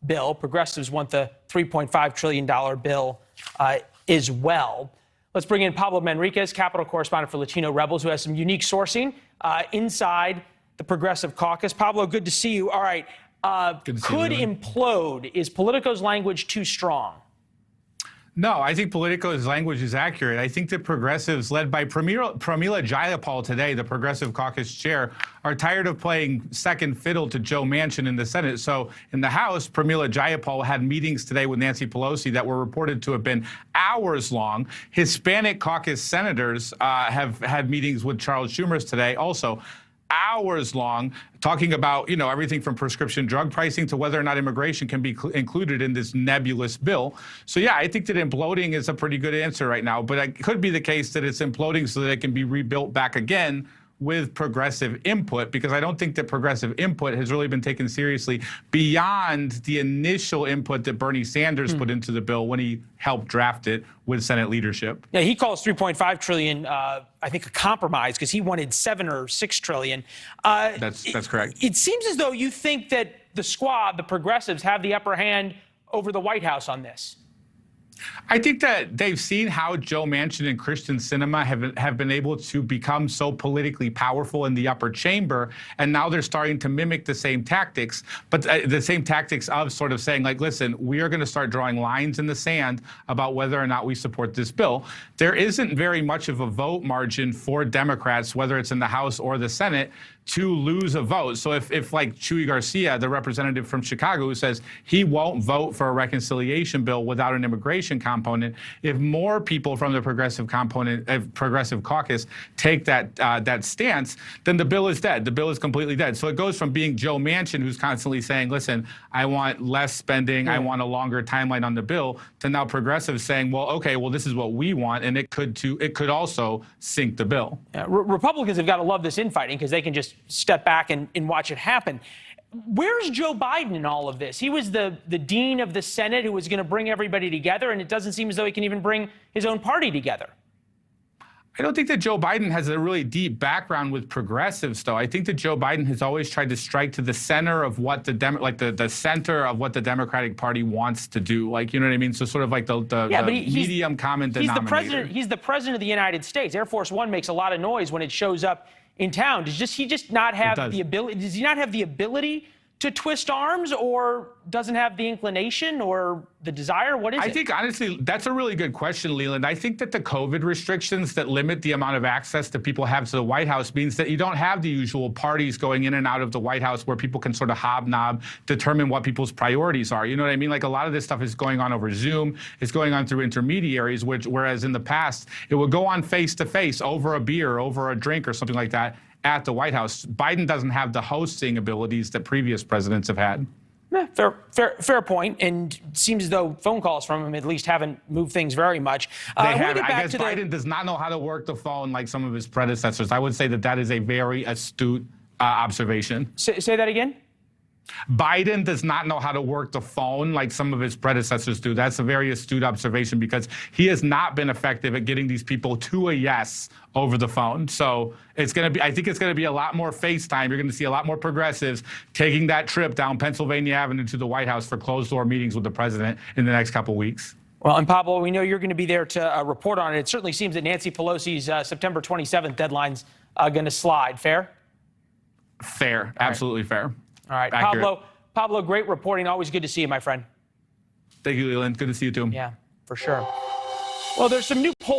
bill. Progressives want the $3.5 trillion bill as well. Let's bring in Pablo Manriquez, Capitol correspondent for Latino Rebels, who has some unique sourcing inside the Progressive Caucus. Pablo, good to see you. All right. Could implode. Is Politico's language too strong? No, I think Politico's language is accurate. I think that progressives, led by Pramila Jayapal today, the Progressive Caucus chair, are tired of playing second fiddle to Joe Manchin in the Senate. So in the House, Pramila Jayapal had meetings today with Nancy Pelosi that were reported to have been hours long. Hispanic caucus senators have had meetings with Charles Schumer today, also hours long, talking about, everything from prescription drug pricing to whether or not immigration can be included in this nebulous bill. So, yeah, I think that imploding is a pretty good answer right now, but it could be the case that it's imploding so that it can be rebuilt back again with progressive input, because I don't think that progressive input has really been taken seriously beyond the initial input that Bernie Sanders put into the bill when he helped draft it with Senate leadership. Yeah, he calls $3.5 trillion, I think, a compromise because he wanted $7 or $6 trillion. That's correct. It seems as though you think that the squad, the progressives, have the upper hand over the White House on this. I think that they've seen how Joe Manchin and Kyrsten Sinema have been able to become so politically powerful in the upper chamber, and now they're starting to mimic the same tactics, but the same tactics of sort of saying, like, listen, we are going to start drawing lines in the sand about whether or not we support this bill. There isn't very much of a vote margin for Democrats, whether it's in the House or the Senate, to lose a vote. So if like Chuy Garcia, the representative from Chicago, who says he won't vote for a reconciliation bill without an immigration component, if more people from the progressive caucus take that stance, then the bill is dead. The bill is completely dead. So it goes from being Joe Manchin, who's constantly saying, listen, I want less spending, I want a longer timeline on the bill, to now progressives saying, well, okay, well, this is what we want, and it could also sink the bill. Yeah, Republicans have got to love this infighting because they can just step back and watch it happen. Where's Joe Biden in all of this? He was the dean of the Senate who was going to bring everybody together, and it doesn't seem as though he can even bring his own party together. I don't think that Joe Biden has a really deep background with progressives, though. I think that Joe Biden has always tried to strike to the center of what the center of what the Democratic Party wants to do. Like, you know what I mean? So sort of like the medium common denominator. He's the president of the United States. Air Force One makes a lot of noise when it shows up in town. Does he just not have the ability? Does he not have the ability to twist arms, or doesn't have the inclination or the desire? What is it? I think, honestly, that's a really good question, Leland. I think that the COVID restrictions that limit the amount of access that people have to the White House means that you don't have the usual parties going in and out of the White House where people can sort of hobnob, determine what people's priorities are. You know what I mean? Like, a lot of this stuff is going on over Zoom. It's going on through intermediaries, whereas in the past, it would go on face-to-face over a beer, over a drink or something like that at the White House. Biden doesn't have the hosting abilities that previous presidents have had. Fair point. And it seems as though phone calls from him at least haven't moved things very much. I guess Biden does not know how to work the phone like some of his predecessors. I would say that is a very astute observation. Say that again? Biden does not know how to work the phone like some of his predecessors do. That's a very astute observation, because he has not been effective at getting these people to a yes over the phone. So I think it's going to be a lot more FaceTime. You're going to see a lot more progressives taking that trip down Pennsylvania Avenue to the White House for closed-door meetings with the president in the next couple weeks. Well, and Pablo, we know you're going to be there to report on it. It certainly seems that Nancy Pelosi's September 27th deadline's going to slide. Fair? Fair. Absolutely fair. All right. Pablo, great reporting. Always good to see you, my friend. Thank you, Leland. Good to see you, too. Yeah, for sure. Well, there's some new polls.